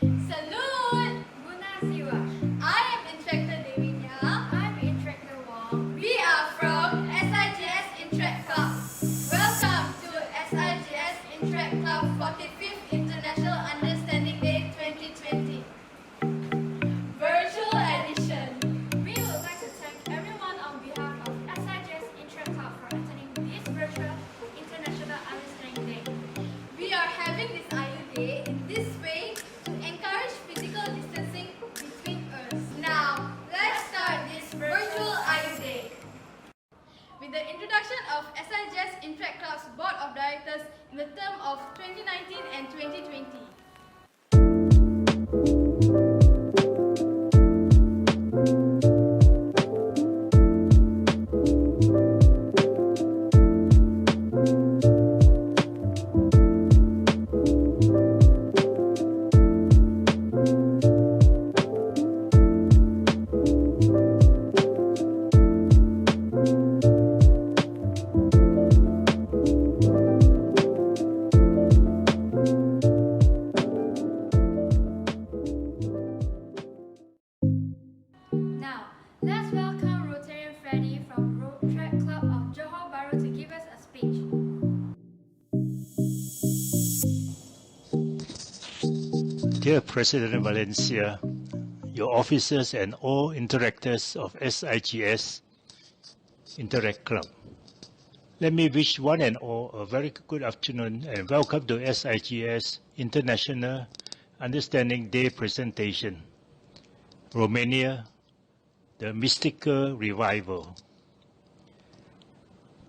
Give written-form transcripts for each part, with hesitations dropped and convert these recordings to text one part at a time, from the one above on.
Salute! Bună ziua! I am Instructor Devinia. I'm Instructor Wong. We are from SIGS Interact Club. Welcome to SIGS Interact Club 45th International Understanding Day 2020. Virtual edition. We would like to thank everyone on behalf of SIGS Interact Club for attending this virtual International Understanding Day. We are having this IU Day in this way to encourage physical distancing between us. Now, let's start this virtual IU Day. With the introduction of SIGS Interact Club's Board of Directors in the term of 2019 and 2020. Now, let's welcome Rotarian Freddy from Rotaract Club of Johor Bahru to give us a speech. Dear President Valencia, your officers and all interactors of SIGS Interact Club, let me wish one and all a very good afternoon and welcome to SIGS International Understanding Day presentation, Romania, the Mystical Revival.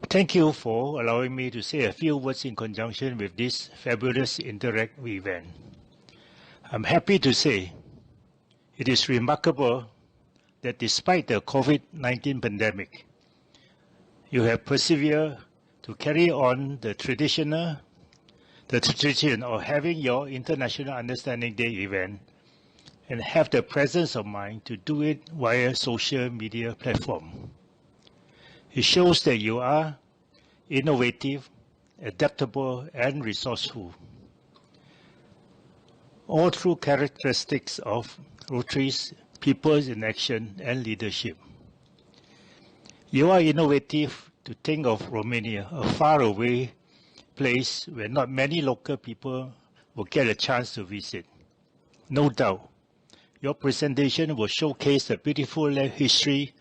Thank you for allowing me to say a few words in conjunction with this fabulous Interact event. I'm happy to say it is remarkable that despite the COVID-19 pandemic, you have persevered to carry on the tradition of having your International Understanding Day event and have the presence of mind to do it via social media platform. It shows that you are innovative, adaptable, and resourceful. All true characteristics of Rotary's people in action and leadership. You are innovative to think of Romania, a faraway place where not many local people will get a chance to visit. No doubt, your presentation will showcase the beautiful history,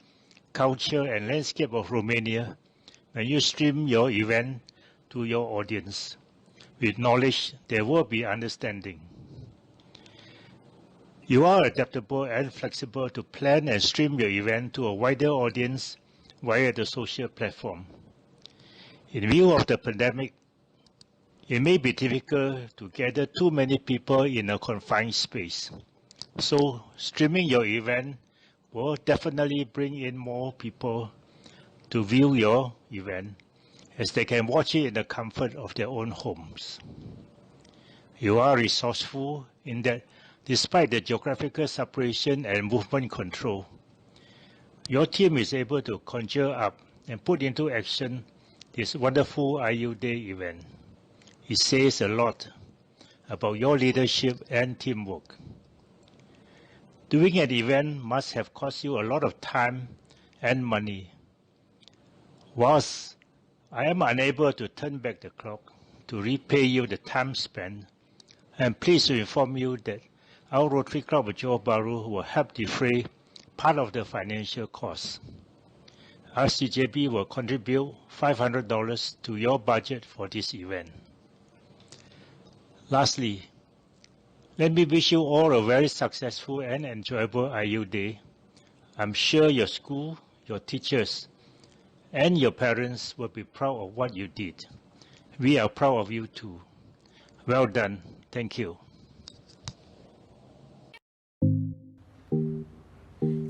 culture, and landscape of Romania when you stream your event to your audience. With knowledge, there will be understanding. You are adaptable and flexible to plan and stream your event to a wider audience via the social platform. In view of the pandemic, it may be difficult to gather too many people in a confined space. So, streaming your event will definitely bring in more people to view your event, as they can watch it in the comfort of their own homes. You are resourceful in that despite the geographical separation and movement control, your team is able to conjure up and put into action this wonderful IU Day event. It says a lot about your leadership and teamwork. Doing an event must have cost you a lot of time and money. Whilst I am unable to turn back the clock to repay you the time spent, I am pleased to inform you that our Rotary Club of Johor Bahru will help defray part of the financial costs. RCJB will contribute $500 to your budget for this event. Lastly, let me wish you all a very successful and enjoyable IU Day. I'm sure your school, your teachers, and your parents will be proud of what you did. We are proud of you too. Well done. Thank you.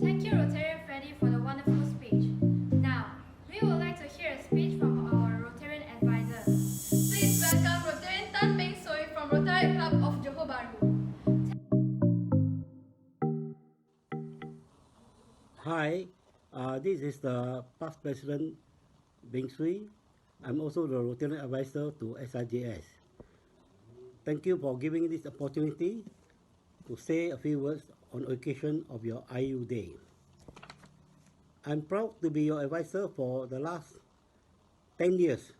Thank you, Rotarian Freddy, for the wonderful speech. Now, we would like to hear a speech from our Rotarian advisor. Please welcome Rotarian Tan Beng Soi from Rotary Club of Johor Bahru. Hi, this is the past president Beng Sui. I'm also the Rotarian advisor to SIGS. Thank you for giving this opportunity to say a few words on occasion of your IU Day. I'm proud to be your advisor for the last 10 years,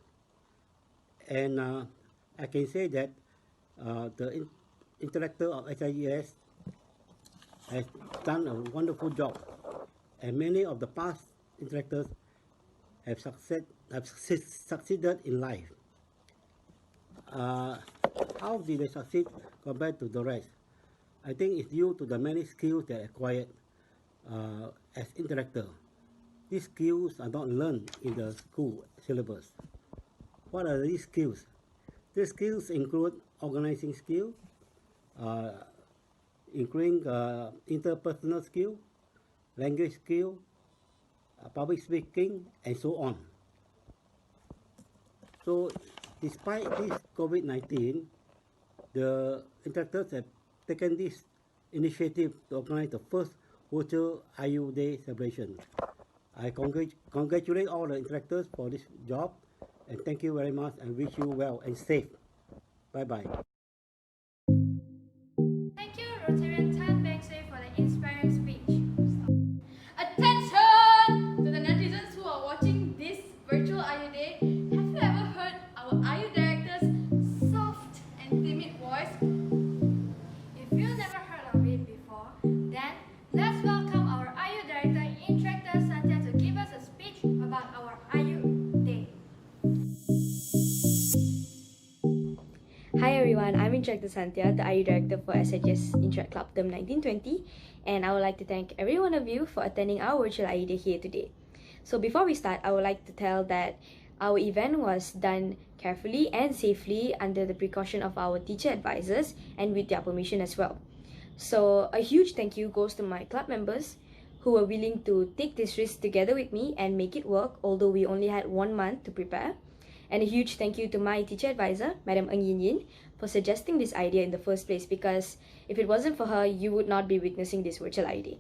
and I can say that the instructor of SIGS has done a wonderful job, and many of the past instructors have succeeded in life. How did they succeed compared to the rest? I think it's due to the many skills they acquired as instructor. These skills are not learned in the school syllabus. What are these skills? These skills include organizing skill, including interpersonal skill, language skill, public speaking, and so on. So, despite this COVID-19, the instructors have taken this initiative to organize the first virtual IU Day celebration. I congratulate all the instructors for this job, and thank you very much, and wish you well and safe. Bye-bye. Thank you, Rotarian Tan Beng Sui, for the inspiring speech. Attention to the netizens who are watching this virtual IU Day. Have you ever heard our IU director's soft and timid voice? If you never heard of it before, then let's welcome our IU director, Instructor Satya, to give us a speech about our IU Day. Hi everyone, I'm Instructor Santya, the IU Director for SIGS Interact Club Term 1920, and I would like to thank every one of you for attending our virtual IU Day here today. So before we start, I would like to tell that our event was done carefully and safely under the precaution of our teacher advisors and with their permission as well. So a huge thank you goes to my club members who were willing to take this risk together with me and make it work, although we only had 1 month to prepare. And a huge thank you to my teacher advisor, Mdm Ng Yin Yin, for suggesting this idea in the first place, because if it wasn't for her, you would not be witnessing this virtual IU Day.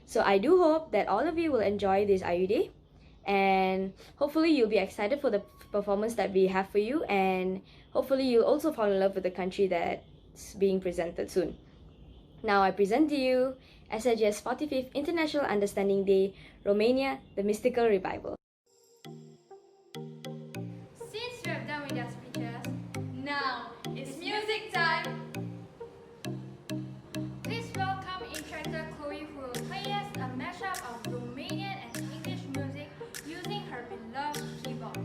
So I do hope that all of you will enjoy this IU Day, and hopefully you'll be excited for the performance that we have for you, and hopefully you'll also fall in love with the country that's being presented soon. Now I present to you SIGS 45th International Understanding Day, Romania, the Mystical Revival. Since you have done with your speeches, Now it's music time. please welcome Instructor Chloe, who will play us a mashup of Romanian and English music using her beloved keyboard.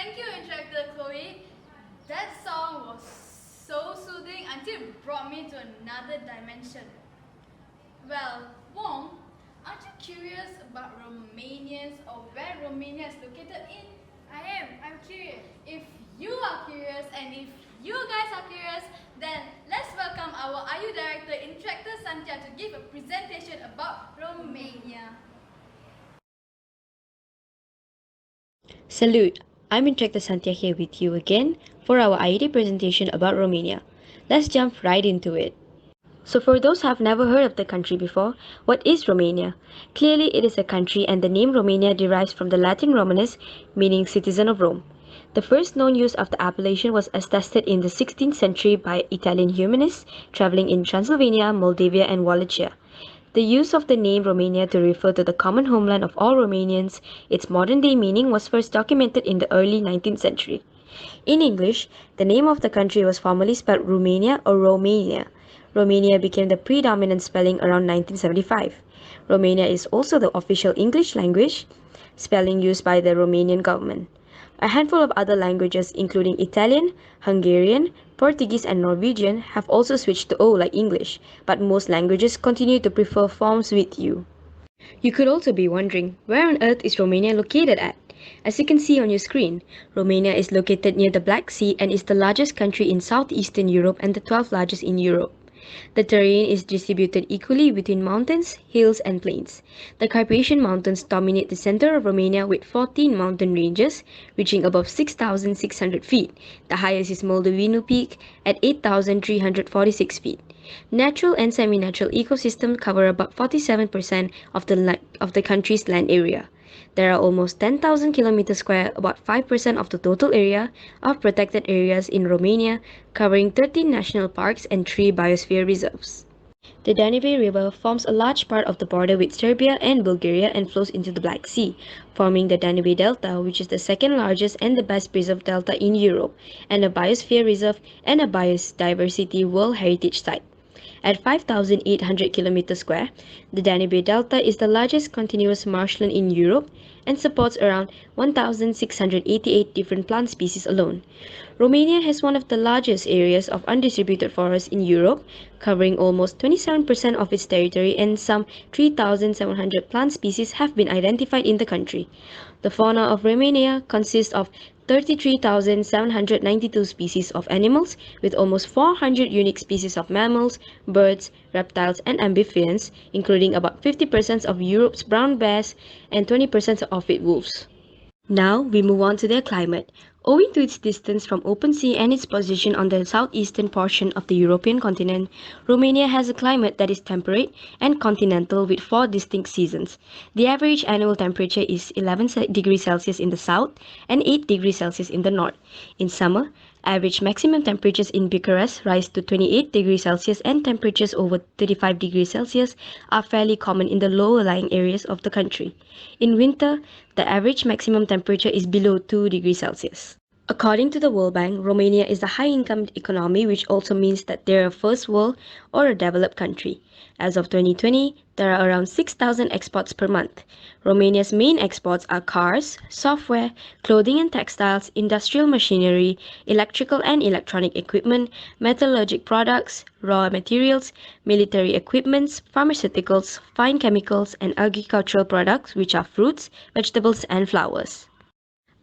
Thank you, Instructor Chloe. That song was so soothing until it brought me to another dimension. Well, Wong, aren't you curious about Romanians or where Romania is located in? I'm curious. If you are curious and if you guys are curious, then let's welcome our IU Director, Instructor Santia, to give a presentation about Romania. Salute! I'm Instructor Santia here with you again for our IED presentation about Romania. Let's jump right into it. So for those who have never heard of the country before, what is Romania? Clearly it is a country and the name Romania derives from the Latin Romanus, meaning citizen of Rome. The first known use of the appellation was attested in the 16th century by Italian humanists traveling in Transylvania, Moldavia and Wallachia. The use of the name Romania to refer to the common homeland of all Romanians, its modern-day meaning was first documented in the early 19th century. In English, the name of the country was formerly spelled Romania or Romania. Romania became the predominant spelling around 1975. Romania is also the official English language spelling used by the Romanian government. A handful of other languages, including Italian, Hungarian, Portuguese, and Norwegian, have also switched to O like English, but most languages continue to prefer forms with U. You could also be wondering, where on earth is Romania located at? As you can see on your screen, Romania is located near the Black Sea and is the largest country in southeastern Europe and the 12th largest in Europe. The terrain is distributed equally between mountains, hills, and plains. The Carpathian Mountains dominate the center of Romania with 14 mountain ranges, reaching above 6,600 feet. The highest is Moldovinu Peak at 8,346 feet. Natural and semi-natural ecosystems cover about 47% of the country's land area. There are almost 10,000 kilometers square, about 5% of the total area, of protected areas in Romania, covering 13 national parks and 3 biosphere reserves. The Danube River forms a large part of the border with Serbia and Bulgaria and flows into the Black Sea, forming the Danube Delta, which is the second largest and the best preserved delta in Europe, and a biosphere reserve and a biodiversity World Heritage Site. At 5,800 kilometers square, the Danube Delta is the largest continuous marshland in Europe and supports around 1,688 different plant species alone. Romania has one of the largest areas of undistributed forests in Europe, covering almost 27% of its territory, and some 3,700 plant species have been identified in the country. The fauna of Romania consists of 33,792 species of animals, with almost 400 unique species of mammals, birds, reptiles, and amphibians, including about 50% of Europe's brown bears and 20% of its wolves. Now we move on to their climate. Owing to its distance from open sea and its position on the southeastern portion of the European continent, Romania has a climate that is temperate and continental with 4 distinct seasons. The average annual temperature is 11 degrees Celsius in the south and 8 degrees Celsius in the north. In summer, average maximum temperatures in Bucharest rise to 28 degrees Celsius and temperatures over 35 degrees Celsius are fairly common in the lower-lying areas of the country. In winter, the average maximum temperature is below 2 degrees Celsius. According to the World Bank, Romania is a high-income economy, which also means that they're a first world or a developed country. As of 2020, there are around 6,000 exports per month. Romania's main exports are cars, software, clothing and textiles, industrial machinery, electrical and electronic equipment, metallurgic products, raw materials, military equipments, pharmaceuticals, fine chemicals, and agricultural products, which are fruits, vegetables, and flowers.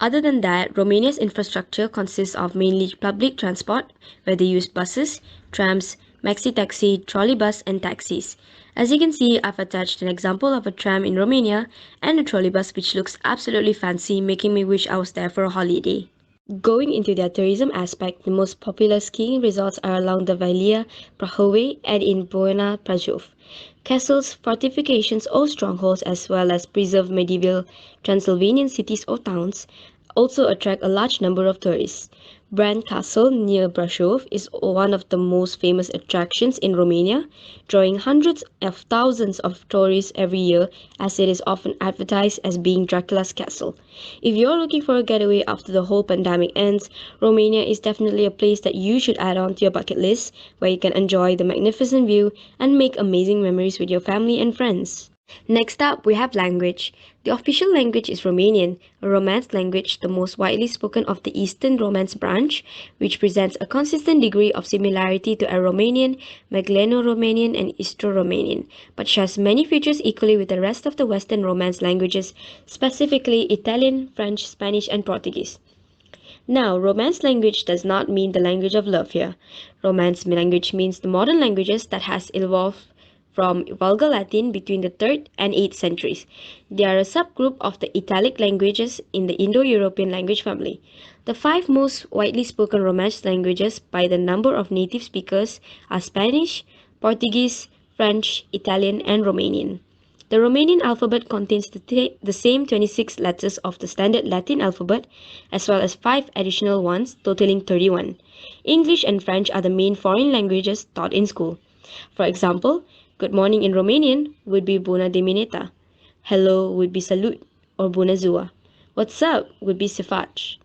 Other than that, Romania's infrastructure consists of mainly public transport, where they use buses, trams, maxi-taxi, trolleybus, and taxis. As you can see, I've attached an example of a tram in Romania and a trolleybus which looks absolutely fancy, making me wish I was there for a holiday. Going into their tourism aspect, the most popular skiing resorts are along the Valia Prahovei and in Buena Prajov. Castles, fortifications or strongholds, as well as preserved medieval Transylvanian cities or towns, also attract a large number of tourists. Bran Castle near Brașov is one of the most famous attractions in Romania, drawing hundreds of thousands of tourists every year, as it is often advertised as being Dracula's castle. If you're looking for a getaway after the whole pandemic ends, Romania is definitely a place that you should add on to your bucket list, where you can enjoy the magnificent view and make amazing memories with your family and friends. Next up, we have language. The official language is Romanian, a Romance language, the most widely spoken of the Eastern Romance branch, which presents a consistent degree of similarity to Aromanian, Megleno-Romanian, and Istro-Romanian, but shares many features equally with the rest of the Western Romance languages, specifically Italian, French, Spanish, and Portuguese. Now, Romance language does not mean the language of love here. Romance language means the modern languages that has evolved from Vulgar Latin between the 3rd and 8th centuries. They are a subgroup of the Italic languages in the Indo-European language family. The 5 most widely spoken Romance languages by the number of native speakers are Spanish, Portuguese, French, Italian, and Romanian. The Romanian alphabet contains the same 26 letters of the standard Latin alphabet, as well as 5 additional ones, totaling 31. English and French are the main foreign languages taught in school. For example, good morning in Romanian would be Bună dimineața. Hello would be salut or Bună ziua. What's up would be se faci.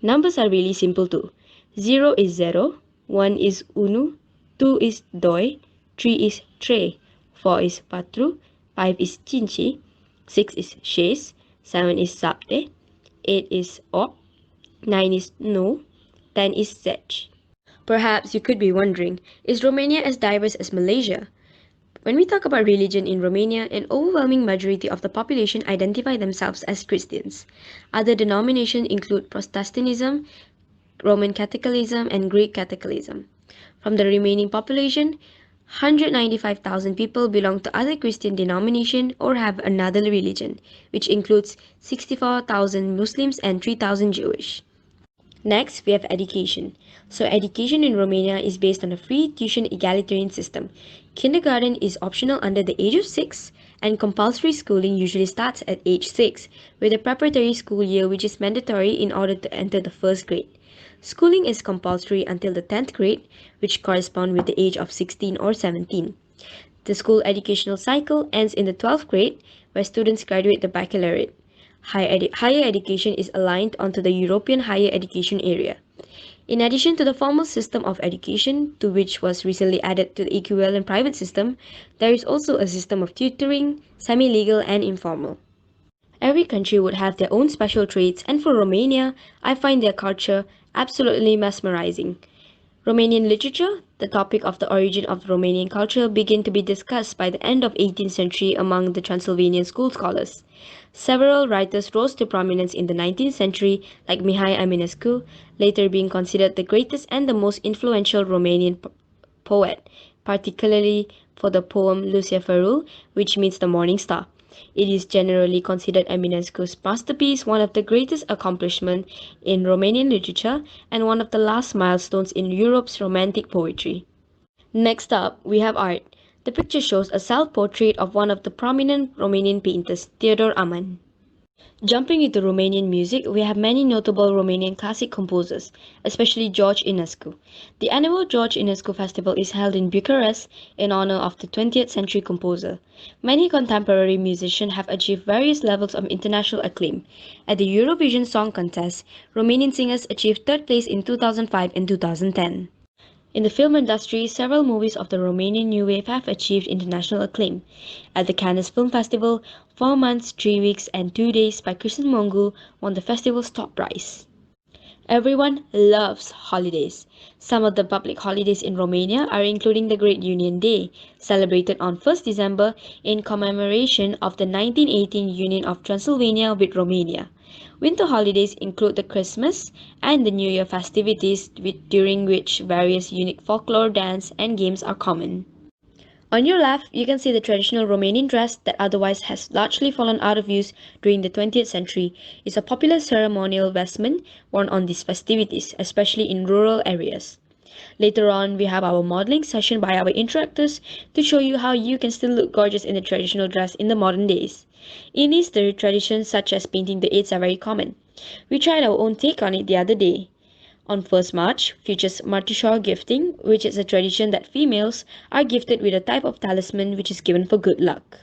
Numbers are really simple too. 0 is 0, 1 is unu, 2 is doi, 3 is trei, 4 is patru, 5 is cinci, 6 is șase, 7 is șapte, 8 is opt, 9 is nou, 10 is zece. Perhaps you could be wondering, is Romania as diverse as Malaysia? When we talk about religion in Romania, an overwhelming majority of the population identify themselves as Christians. Other denominations include Protestantism, Roman Catholicism, and Greek Catholicism. From the remaining population, 195,000 people belong to other Christian denomination or have another religion, which includes 64,000 Muslims and 3,000 Jewish. Next, we have education. So education in Romania is based on a free tuition egalitarian system. Kindergarten is optional under the age of 6, and compulsory schooling usually starts at age 6, with a preparatory school year which is mandatory in order to enter the first grade. Schooling is compulsory until the 10th grade, which corresponds with the age of 16 or 17. The school educational cycle ends in the 12th grade, where students graduate the baccalaureate. Higher education is aligned onto the European higher education area. In addition to the formal system of education, to which was recently added to the equivalent private system, there is also a system of tutoring, semi-legal and informal. Every country would have their own special traits, and for Romania, I find their culture absolutely mesmerizing. Romanian literature, the topic of the origin of the Romanian culture, began to be discussed by the end of 18th century among the Transylvanian school scholars. Several writers rose to prominence in the 19th century, like Mihai Eminescu, later being considered the greatest and the most influential Romanian poet, particularly for the poem Luceafărul, which means the morning star. It is generally considered Eminescu's masterpiece, one of the greatest accomplishments in Romanian literature and one of the last milestones in Europe's romantic poetry. Next up, we have art. The picture shows a self-portrait of one of the prominent Romanian painters, Theodor Aman. Jumping into Romanian music, we have many notable Romanian classic composers, especially George Enescu. The annual George Enescu Festival is held in Bucharest in honor of the 20th century composer. Many contemporary musicians have achieved various levels of international acclaim. At the Eurovision Song Contest, Romanian singers achieved 3rd place in 2005 and 2010. In the film industry, several movies of the Romanian New Wave have achieved international acclaim. At the Cannes Film Festival, 4 months, 3 weeks, and 2 days by Cristian Mungu won the festival's top prize. Everyone loves holidays. Some of the public holidays in Romania are including the Great Union Day, celebrated on 1st December in commemoration of the 1918 union of Transylvania with Romania. Winter holidays include the Christmas and the New Year festivities, during which various unique folklore, dance, and games are common. On your left, you can see the traditional Romanian dress that otherwise has largely fallen out of use during the 20th century. It's a popular ceremonial vestment worn on these festivities, especially in rural areas. Later on, we have our modeling session by our instructors to show you how you can still look gorgeous in the traditional dress in the modern days. In Easter, traditions such as painting the Eights are very common. We tried our own take on it the other day. On 1st March features Martișor gifting, which is a tradition that females are gifted with a type of talisman which is given for good luck.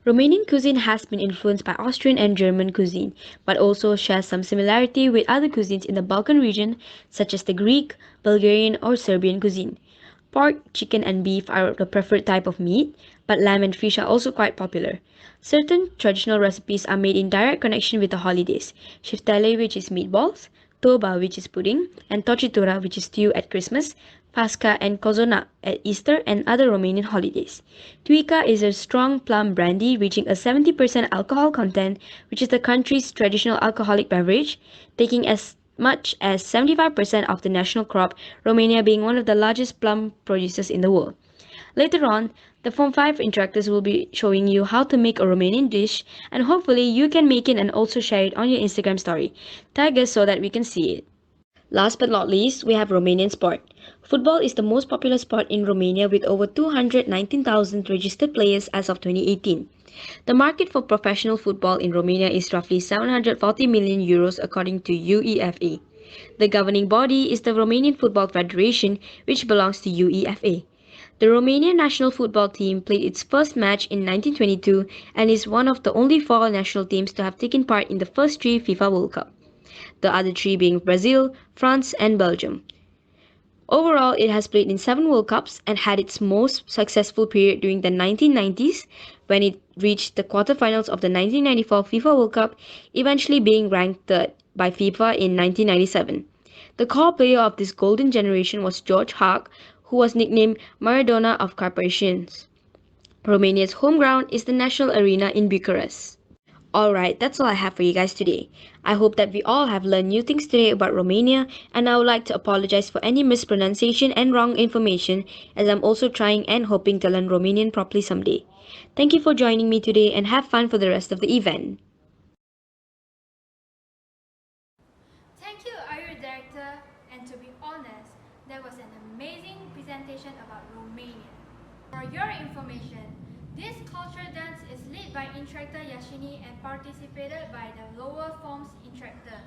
Romanian cuisine has been influenced by Austrian and German cuisine, but also shares some similarity with other cuisines in the Balkan region, such as the Greek, Bulgarian, or Serbian cuisine. Pork, chicken, and beef are the preferred type of meat, but lamb and fish are also quite popular. Certain traditional recipes are made in direct connection with the holidays. Shiftele, which is meatballs, toba, which is pudding, and tocitura, which is stew at Christmas, Pascha, and Kozona at Easter and other Romanian holidays. Tuica is a strong plum brandy reaching a 70% alcohol content, which is the country's traditional alcoholic beverage, taking as much as 75% of the national crop, Romania being one of the largest plum producers in the world. Later on, the Form 5 interactors will be showing you how to make a Romanian dish, and hopefully you can make it and also share it on your Instagram story. Tag us so that we can see it. Last but not least, we have Romanian sport. Football is the most popular sport in Romania with over 219,000 registered players as of 2018. The market for professional football in Romania is roughly 740 million euros according to UEFA. The governing body is the Romanian Football Federation, which belongs to UEFA. The Romanian national football team played its first match in 1922 and is one of the only four national teams to have taken part in the first three FIFA World Cup, the other three being Brazil, France, and Belgium. Overall, it has played in 7 World Cups and had its most successful period during the 1990s when it reached the quarterfinals of the 1994 FIFA World Cup, eventually being ranked third by FIFA in 1997. The core player of this golden generation was George Hag, who was nicknamed Maradona of Carpathians. Romania's home ground is the National Arena in Bucharest. Alright, that's all I have for you guys today. I hope that we all have learned new things today about Romania, and I would like to apologize for any mispronunciation and wrong information, as I'm also trying and hoping to learn Romanian properly someday. Thank you for joining me today and have fun for the rest of the event. Thank you, IU Director, and to be honest, that was an amazing presentation about Romania. For your information, this cultural dance is led by instructor Yashini and participated by the lower forms instructor.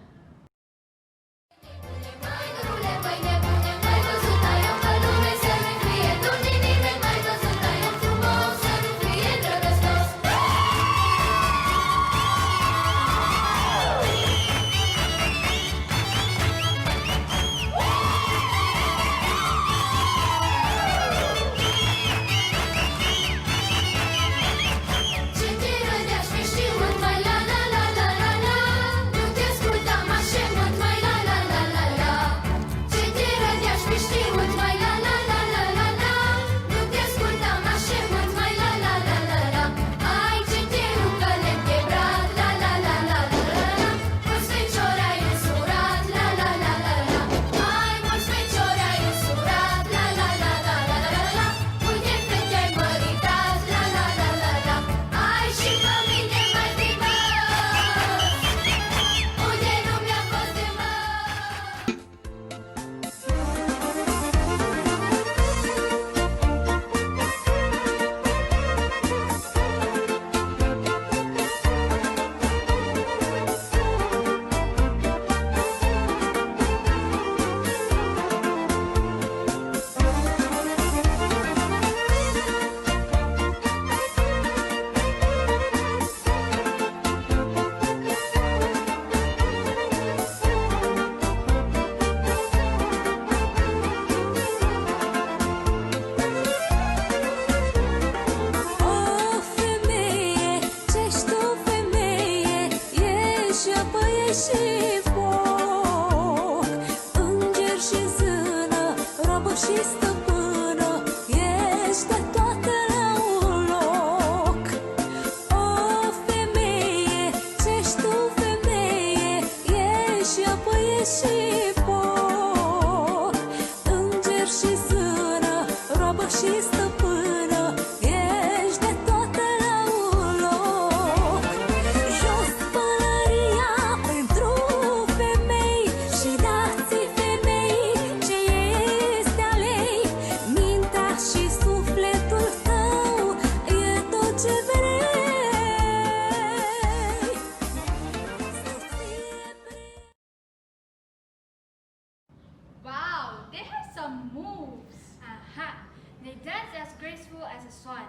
Wow, they have some moves. Aha, they dance as graceful as a swan.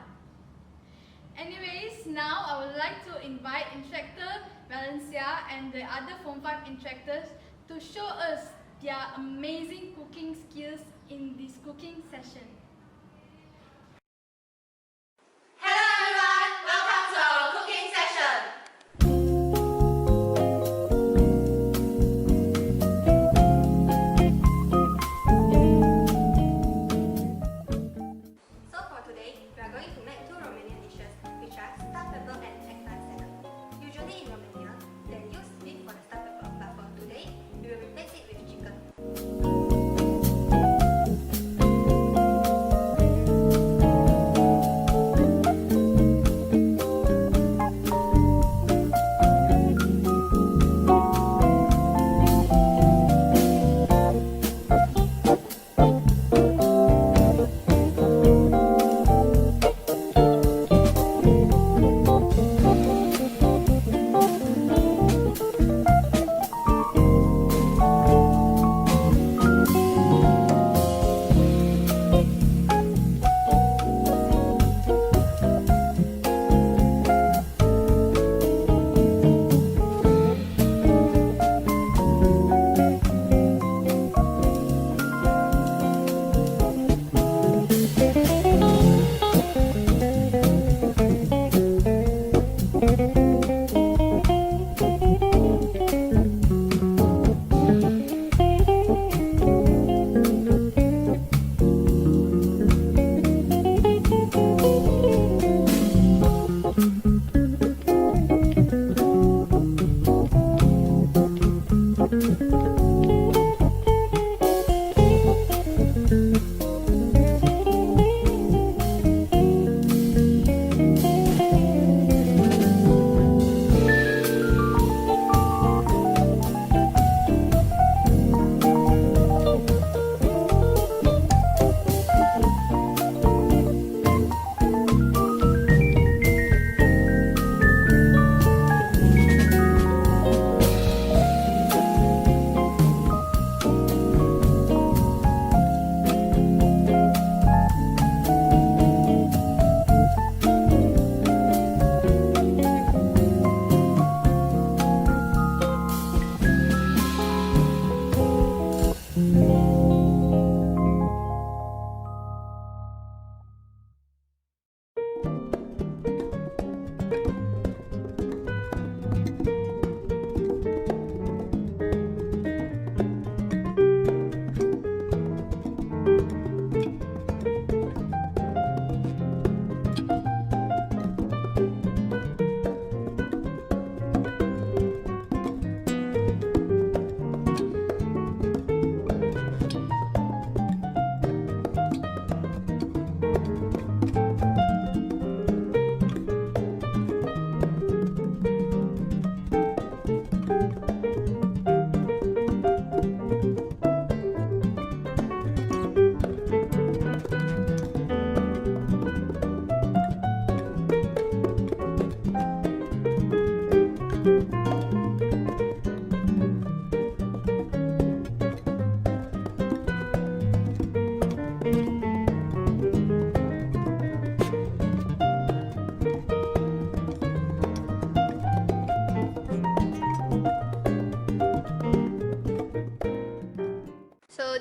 Anyways, now I would like to invite instructor Valencia and the other Form 5 instructors to show us their amazing cooking skills in this cooking session.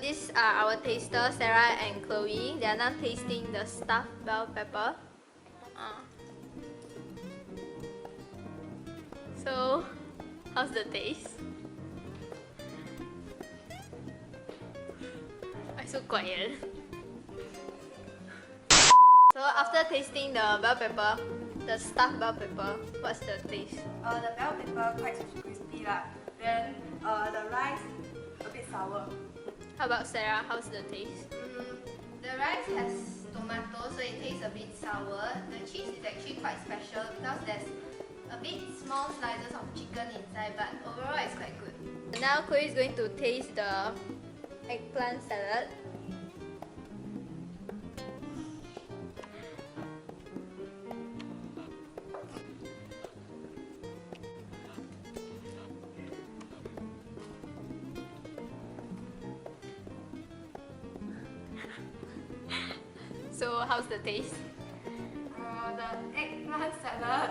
these are our tasters, Sarah and Chloe. They are now tasting the stuffed bell pepper. So, how's the taste? I'm so quiet. So after tasting the bell pepper, the stuffed bell pepper, what's the taste? The bell pepper quite crispy lah. Then the rice a bit sour. How about Sarah? How's the taste? The rice has tomato, so it tastes a bit sour. The cheese is actually quite special because there's a bit small slices of chicken inside, but overall it's quite good. Now Chloe is going to taste the eggplant salad. So how's the taste? The eggplant salad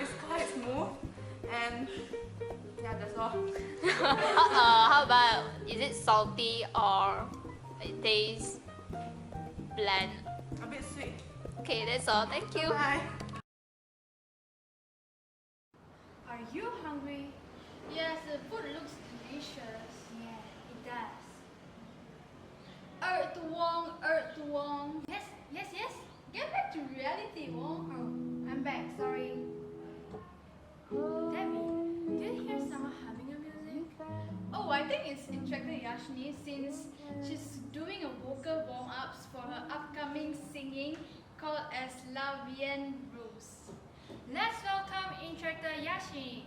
is quite smooth and yeah, that's all. How about, is it salty or it tastes bland? A bit sweet. Okay, that's all. Thank you. Bye. Are you hungry? Yes, the food looks delicious. Yeah, it does. Earth Wong. Yes. Get back to reality, Wong. Oh, I'm back. Sorry. Debbie, did you hear someone humming a music? Oh, I think it's Instructor Yashni since she's doing a vocal warm-ups for her upcoming singing called as La Vienne Rose. Let's welcome Instructor Yashi.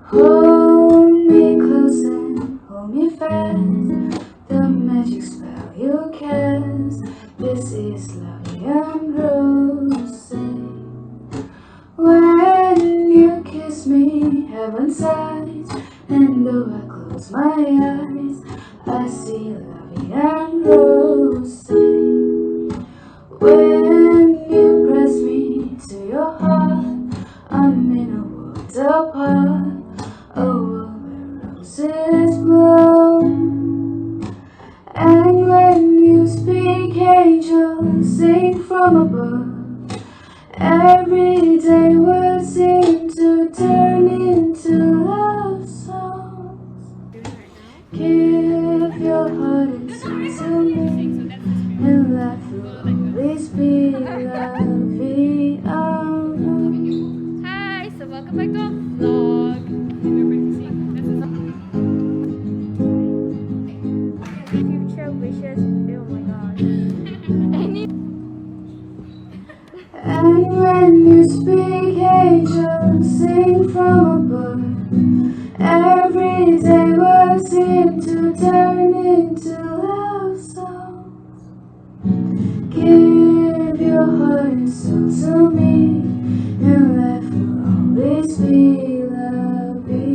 Hold me close and hold me fast. The magic spell you cast. This is La Vienne Rose. When you kiss me, heaven sighs, and though I close my eyes, I see La Vienne Rose. When you press me to your heart, I'm in a world apart. A world where roses bloom. And when you speak, angels sing from above. Every day words seem to turn into love songs. Give your heart and soul to me, and life will always be lovely. Hi, so welcome back to our vlog. Future wishes. Oh my god. And when you speak, angels sing from above. Every day words seem to turn into love songs. Give your heart and soul to me, and life will always be lovely.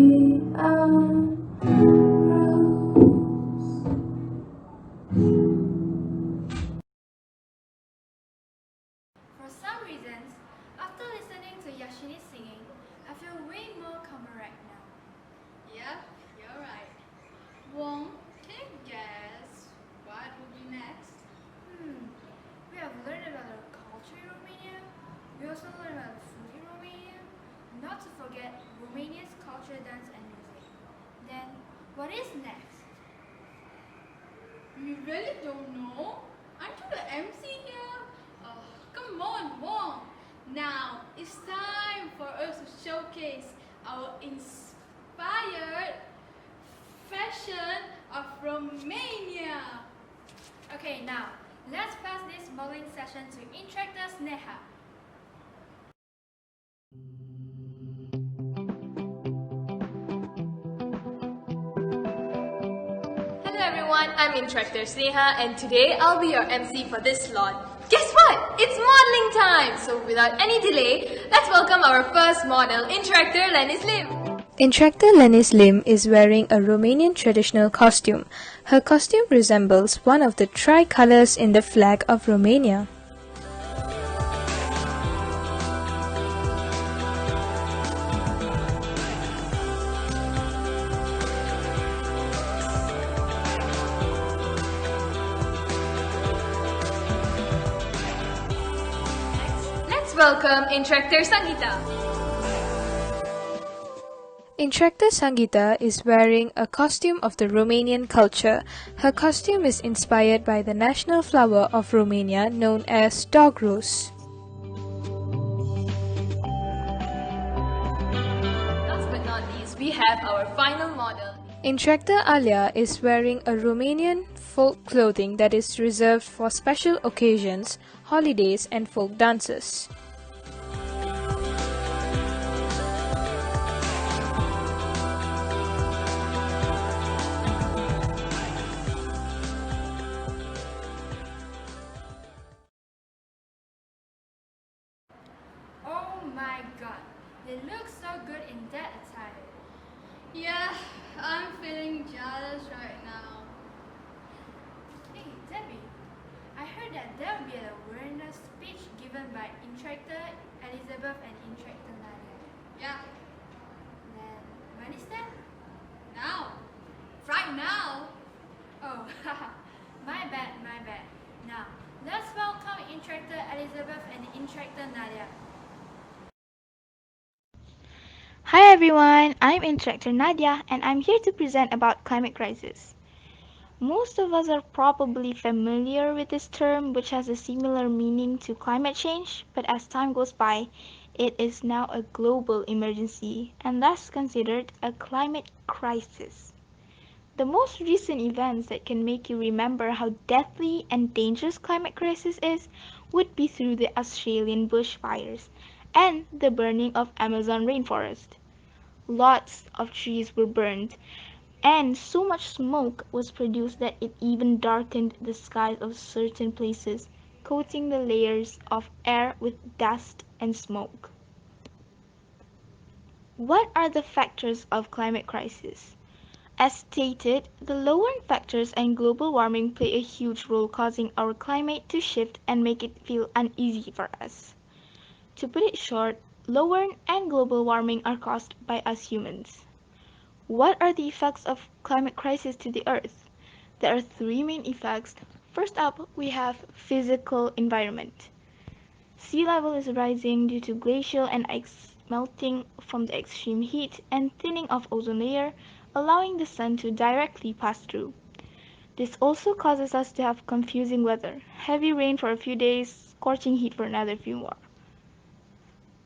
For some reasons, after listening to Yashini's singing, I feel way more calmer right now. Yeah, you're right. Wong, can you guess what will be next? We have learned about the culture in Romania. We also learned about the food in Romania. Not to forget Romania's culture, dance and music. Then, what is next? You really don't know? Aren't you the MC here? Oh, come on, Wong. Now, it's time for us to showcase our inspired fashion of Romania. Okay, now, let's pass this modeling session to instructor Sneha. Hello everyone, I'm Instructor Sneha and today I'll be your MC for this slot. Guess what? It's modeling time! So without any delay, let's welcome our first model, Instructor Lenis Lim. Instructor Lenis Lim is wearing a Romanian traditional costume. Her costume resembles one of the tricolours in the flag of Romania. welcome Instructor Sangeeta. Instructor Sangeeta is wearing a costume of the Romanian culture. Her costume is inspired by the national flower of Romania known as dog rose. Last but not least, we have our final model. Instructor Alia is wearing a Romanian folk clothing that is reserved for special occasions, holidays and folk dances. Oh my god, they look so good in that attire. Yeah, I'm feeling jealous right now. Hey Debbie, I heard that there will be an awareness speech given by Instructor Elizabeth and Instructor Nadia. Yeah, Then, when is that? now. Right now. Oh, haha, my bad. Now, let's welcome Instructor Elizabeth and Instructor Nadia. Hi everyone, I'm Instructor Nadia and I'm here to present about climate crisis. Most of us are probably familiar with this term which has a similar meaning to climate change, but as time goes by, it is now a global emergency and thus considered a climate crisis. The most recent events that can make you remember how deadly and dangerous climate crisis is would be through the Australian bushfires and the burning of Amazon rainforest. Lots of trees were burned, and so much smoke was produced that it even darkened the skies of certain places, coating the layers of air with dust and smoke. What are the factors of climate crisis? As stated, the lowering factors and global warming play a huge role causing our climate to shift and make it feel uneasy for us. To put it short, lowering and global warming are caused by us humans. What are the effects of climate crisis to the Earth? There are three main effects. First up, we have physical environment. Sea level is rising due to glacial and ice melting from the extreme heat and thinning of ozone layer, allowing the sun to directly pass through. This also causes us to have confusing weather, heavy rain for a few days, scorching heat for another few more.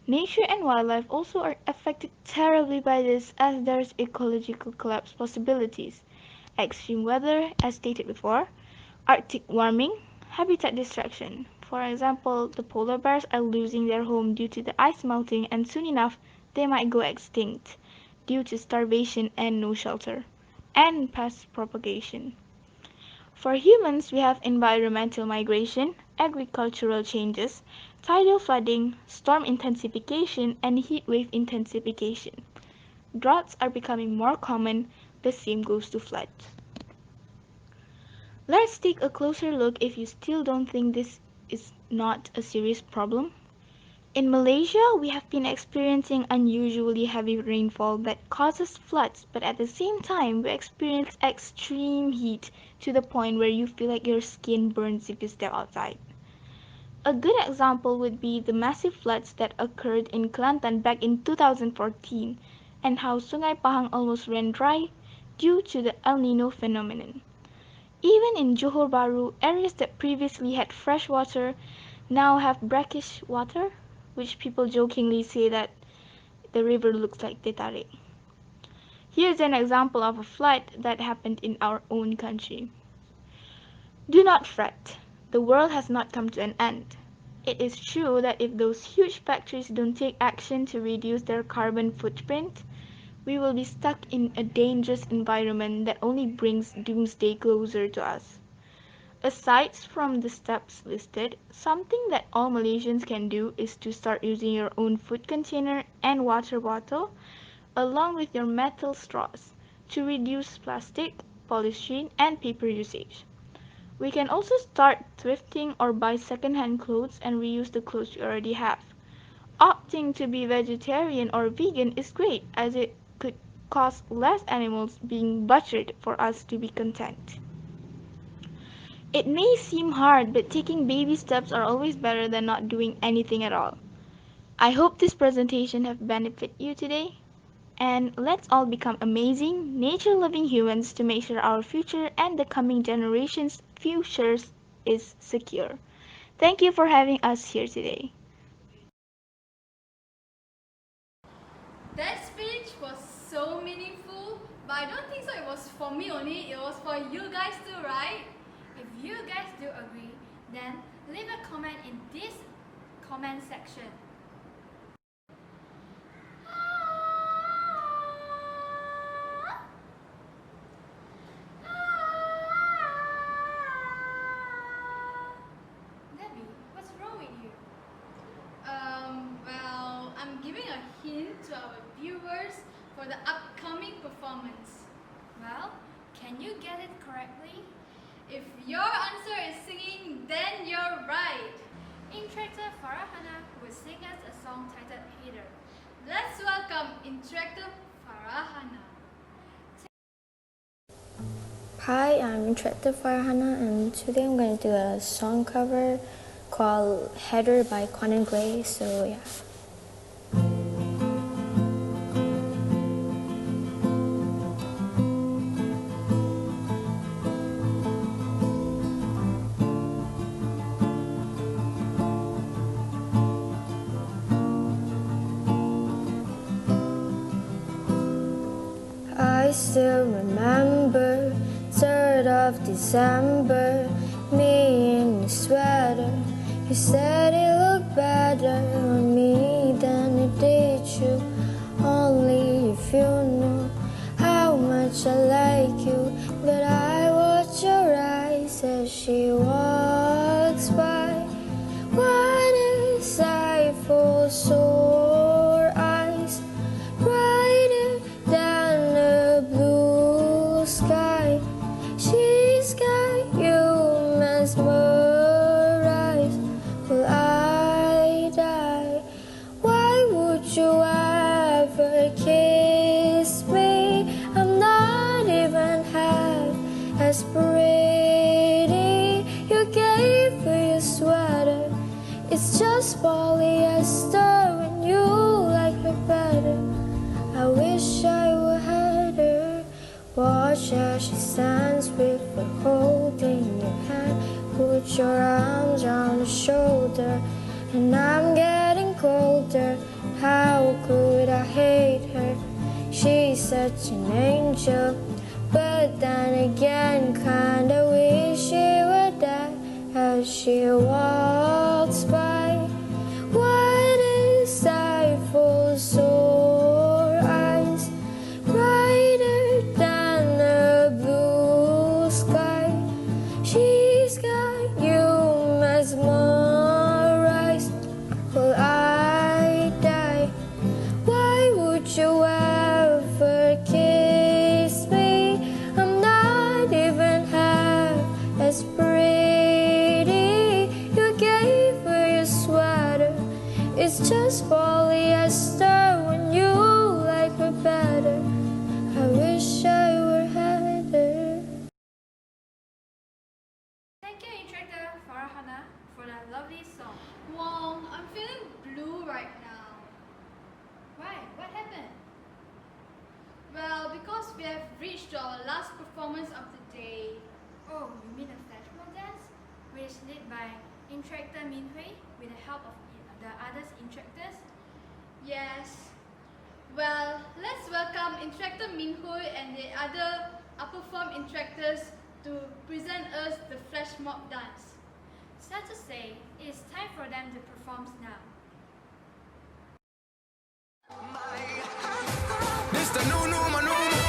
Nature and wildlife also are affected terribly by this as there's ecological collapse possibilities, extreme weather as stated before, Arctic warming, habitat destruction. For example, the polar bears are losing their home due to the ice melting and soon enough they might go extinct due to starvation and no shelter, and pest propagation. For humans, we have environmental migration, agricultural changes, tidal flooding, storm intensification, and heat wave intensification. Droughts are becoming more common, the same goes to floods. Let's take a closer look if you still don't think this is not a serious problem. In Malaysia, we have been experiencing unusually heavy rainfall that causes floods, but at the same time, we experience extreme heat to the point where you feel like your skin burns if you step outside. A good example would be the massive floods that occurred in Kelantan back in 2014 and how Sungai Pahang almost ran dry due to the El Nino phenomenon. Even in Johor Bahru, areas that previously had fresh water now have brackish water, which people jokingly say that the river looks like teh tarik. Here's an example of a flood that happened in our own country. Do not fret, the world has not come to an end. It is true that if those huge factories don't take action to reduce their carbon footprint, we will be stuck in a dangerous environment that only brings doomsday closer to us. Aside from the steps listed, something that all Malaysians can do is to start using your own food container and water bottle along with your metal straws to reduce plastic, polystyrene, and paper usage. We can also start thrifting or buy second-hand clothes and reuse the clothes you already have. Opting to be vegetarian or vegan is great as it could cost less animals being butchered for us to be content. It may seem hard, but taking baby steps are always better than not doing anything at all. I hope this presentation have benefited you today. And let's all become amazing, nature-loving humans to make sure our future and the coming generations' futures is secure. Thank you for having us here today. That speech was so meaningful, but I don't think so it was for me only, it was for you guys too, right? If you guys do agree, then leave a comment in this comment section. Debbie, what's wrong with you? Well, I'm giving a hint to our viewers for the upcoming performance. Well, can you get it correctly? If your answer is singing, then you're right. Interactor Farahana will sing us a song titled Hater. Let's welcome Interactor Farahana. Hi, I'm Interactor Farahana, and today I'm going to do a song cover called Header by Conan Gray, so yeah. I still remember 3rd of December, me in the sweater. You said it looked better on me than it did you. Only if you knew how much I like you. But I watch your eyes as she walks by. What a sight for sore eyes, brighter than the blue sky. She's got you mesmerized. Will I die? Why would you ever kiss me? I'm not even half as pretty. You gave me your sweater. It's just polyester and you like me better. I wish I would have her. Watch as she stands with her holding your hand. Put your arms on her shoulder, and I'm getting colder. How could I hate her? She's such an angel, but then again, kinda wish she were dead as she walks by. What a sight for sore eyes, brighter than the blue sky. She's got you mesmerized. Will I die? Why would you ever kiss me? I'm not even half as pretty. You gave her your sweater. It's just polyester when you like her better. I wish I were Heather. Thank you, Interactor Farahana, for that lovely song. Wow, I'm feeling blue right now. Why? What happened? Well, because we have reached our last performance of the day. Oh, you mean the flash mob dance? Which is led by Interactor Min Hui with the help of the other interactors? Yes. Well, let's welcome Interactor Min Hui and the other upper form interactors to present us the flash mob dance. Sad to say, it is time for them to perform now. This the new maneuver,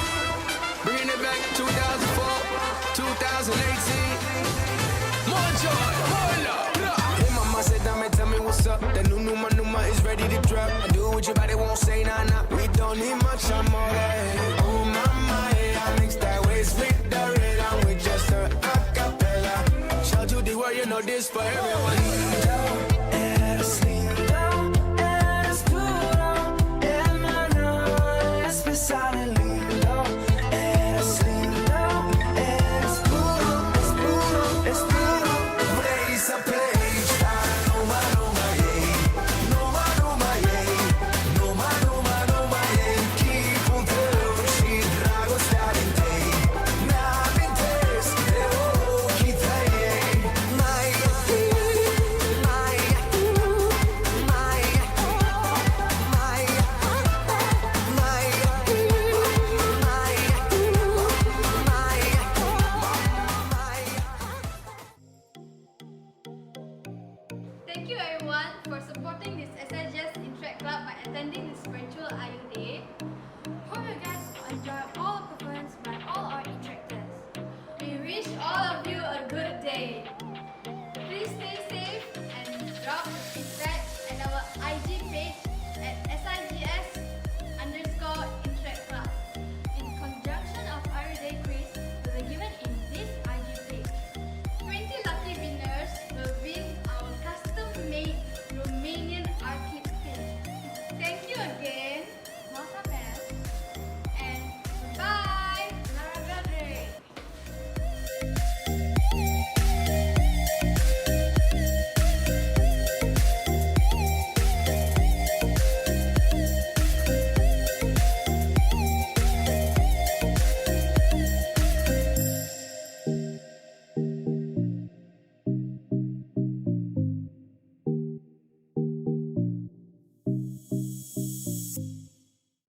bringing it back 2004, 2018. More joy, more love. Hey mama said, "Dame, tell me what's up." The new maneuver is ready to drop. Do what your body won't say, nah nah. We don't need much, I'm alright. Oh mama, yeah, I mix that waist with the rhythm with just a acapella. Shout to the world, you know this for everyone. thank you everyone for supporting this SIGS Interact Club by attending this virtual IU Day. Hope you guys enjoy all the performance by all our interactors. We wish all of you a good day.